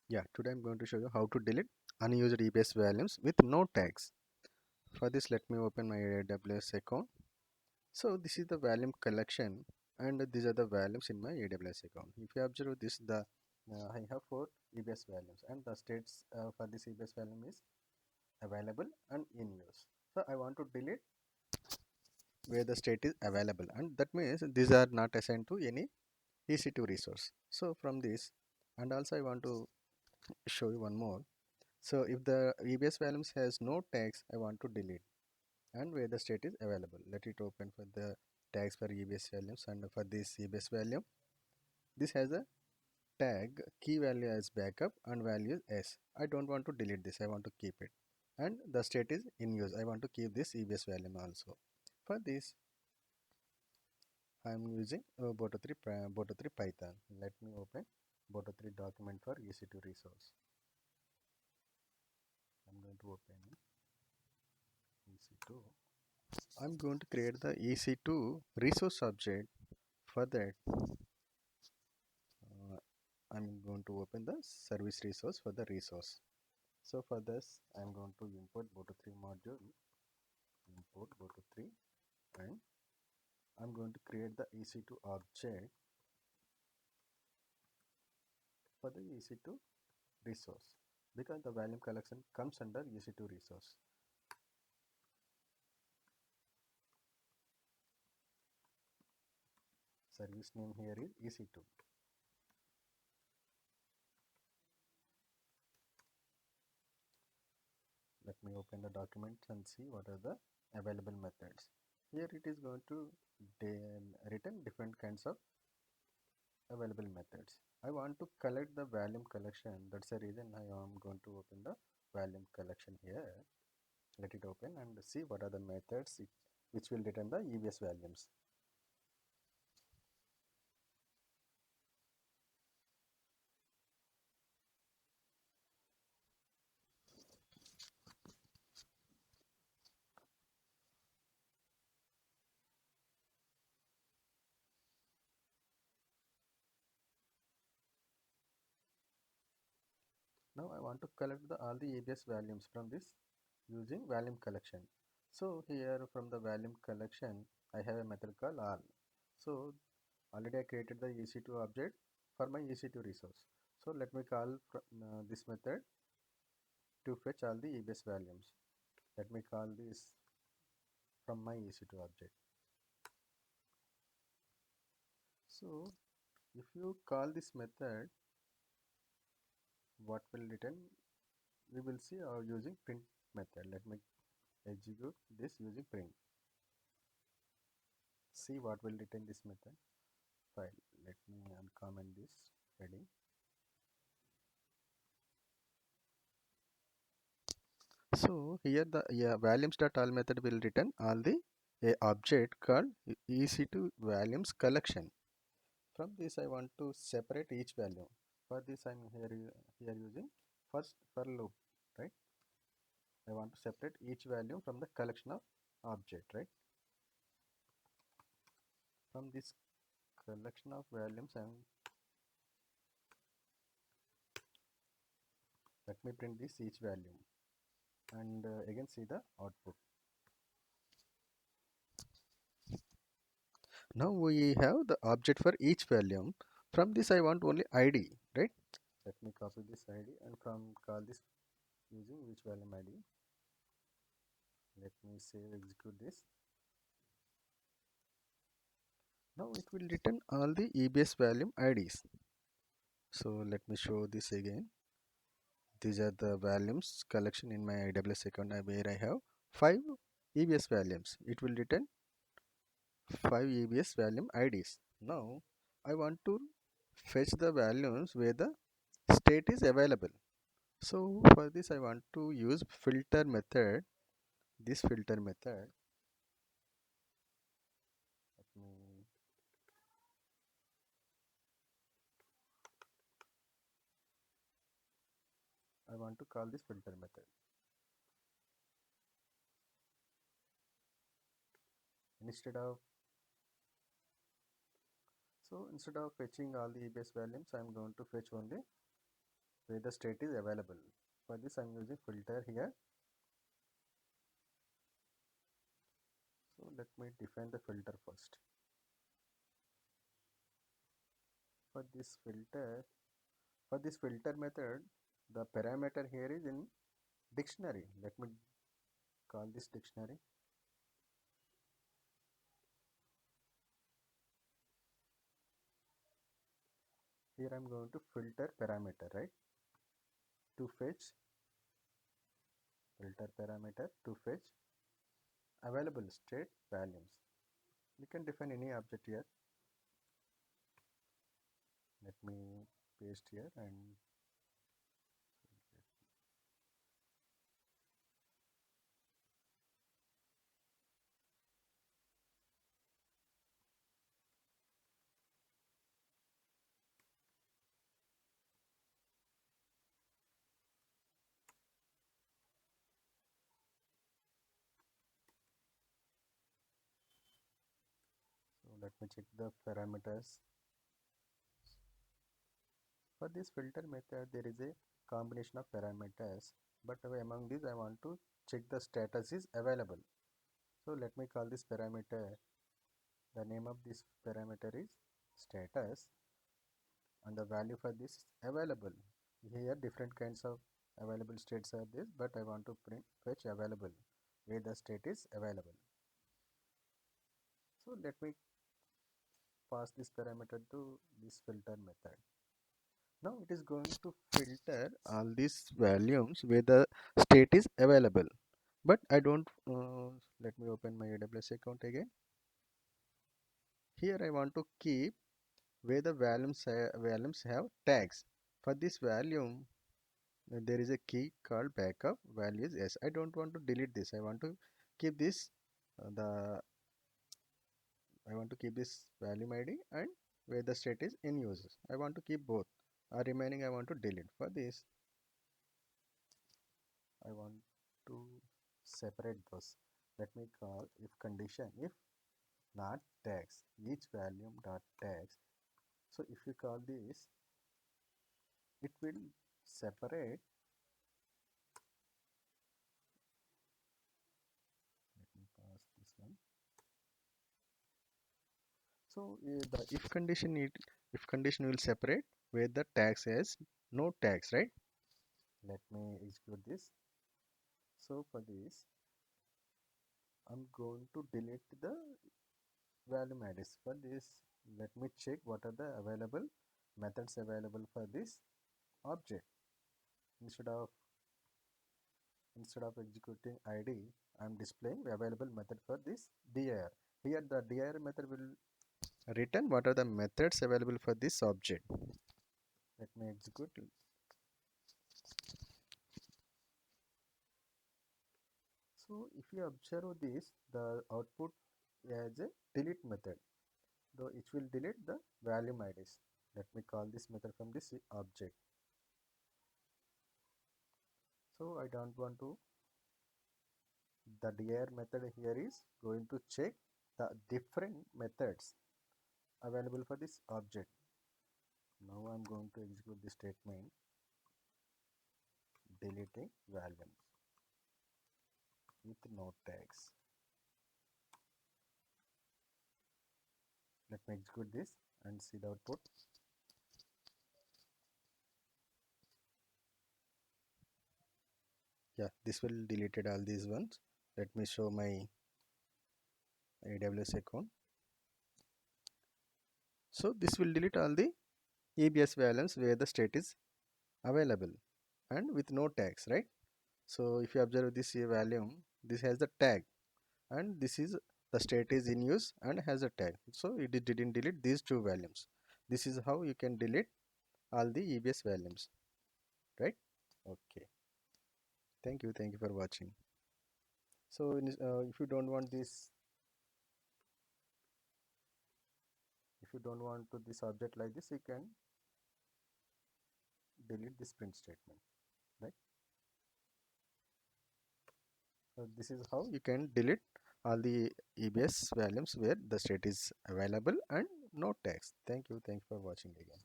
Yeah, today I'm going to show you how to delete unused EBS values with no tags. For this, let me open my AWS account. So this is the volume collection, and these are the values in my AWS account. If you observe this, I have four EBS values, and the states for this EBS value is available and in use. So I want to delete where the state is available, and that means these are not assigned to any EC2 resource. So from this, and also I want to show you one more. So if the EBS values has no tags, I want to delete and where the state is available. Let it open for the tags for EBS values, and for this EBS value, this has a tag key value as backup and value S. I don't want to delete this, I want to keep it. And the state is in use. I want to keep this EBS value also. For this, I am using Boto3 Python. Let me open Boto3 document for EC2 resource. I'm going to open EC2. I'm going to create the EC2 resource object. For that, I'm going to open the service resource for the resource. So for this, I'm going to import Boto3 module, import Boto3, and I'm going to create the EC2 object for the EC2 resource because the volume collection comes under EC2 resource. Service name here is EC2. Let me open the document and see what are the available methods. Here it is going to return different kinds of available methods. I want to collect the volume collection. That's the reason I am going to open the volume collection here. Let it open and see what are the methods which will return the EBS values. Now I want to collect all the EBS values from this using volume collection. So here from the volume collection, I have a method called all. So already I created the EC2 object for my EC2 resource. So let me call this method to fetch all the EBS values. Let me call this from my EC2 object. So if you call this method, what will return? We will see using print method. Let me execute this using print. See what will return this method file. Let me uncomment this heading. So here the volumes.all method will return all the object called EC2 volumes collection. From this I want to separate each value. For this I'm here using first for loop, right? I want to separate each value from the collection of object, right? From this collection of values, and let me print this each value and again see the output. Now we have the object for each value. From this I want only ID, right? Let me copy this ID and from call this using which value ID. Let me save, execute this. Now it will return all the EBS value IDs. So let me show this again. These are the values collection in my AWS account where I have 5 EBS values. It will return 5 EBS value IDs. Now I want to fetch the values where the state is available. So for this I want to use filter method. This filter method, let me I want to call this filter method. Instead of fetching all the EBS values, I am going to fetch only where the state is available. For this I'm using filter here. So let me define the filter first. For this filter method, the parameter here is in dictionary. Let me call this dictionary. Here I'm going to filter parameter, right? To fetch filter parameter to fetch available state values. We can define any object here. Let me paste here and so let me check the parameters. For this filter method, there is a combination of parameters, but among these, I want to check the status is available. So let me call this parameter. The name of this parameter is status, and the value for this available. Here, different kinds of available states are this, but I want to fetch available, where the state is available. So let me pass this parameter to this filter method. Now it is going to filter all these volumes where the state is available. But I don't, let me open my AWS account again. Here I want to keep where the volumes have tags. For this volume, there is a key called backup values yes. I don't want to delete this. I want to keep this the I want to keep this volume ID and where the state is in use. I want to keep both. Remaining I want to delete. For this I want to separate those. Let me call if condition if not tags each volume dot tags. So if you call this, it will separate. Let me pass this one. So the if condition will separate where the tags has no tags, right? Let me execute this. So for this, I'm going to delete the volume IDs. For this, let me check what are the available methods available for this object. Instead of executing id, I'm displaying the available method for this dir. Here the dir method will return what are the methods available for this object. Let me execute. So if you observe this, the output as a delete method, though it will delete the volume IDs. Let me call this method from this object. So I don't want to, the dir method here is going to check the different methods available for this object. Now I'm going to execute the statement deleting volumes with no tags. Let me execute this and see the output. Yeah, this will deleted all these ones. Let me show my AWS account. So this will delete all the EBS volumes where the state is available and with no tags, right? So if you observe this volume, this has the tag and this is the state is in use and has a tag. So it didn't delete these two volumes. This is how you can delete all the EBS volumes, right? Okay. Thank you for watching. So if you don't want this, if you don't want to this object like this, you can delete this print statement, right? So this is how you can delete all the EBS volumes where the state is available and no tags. Thank you for watching again.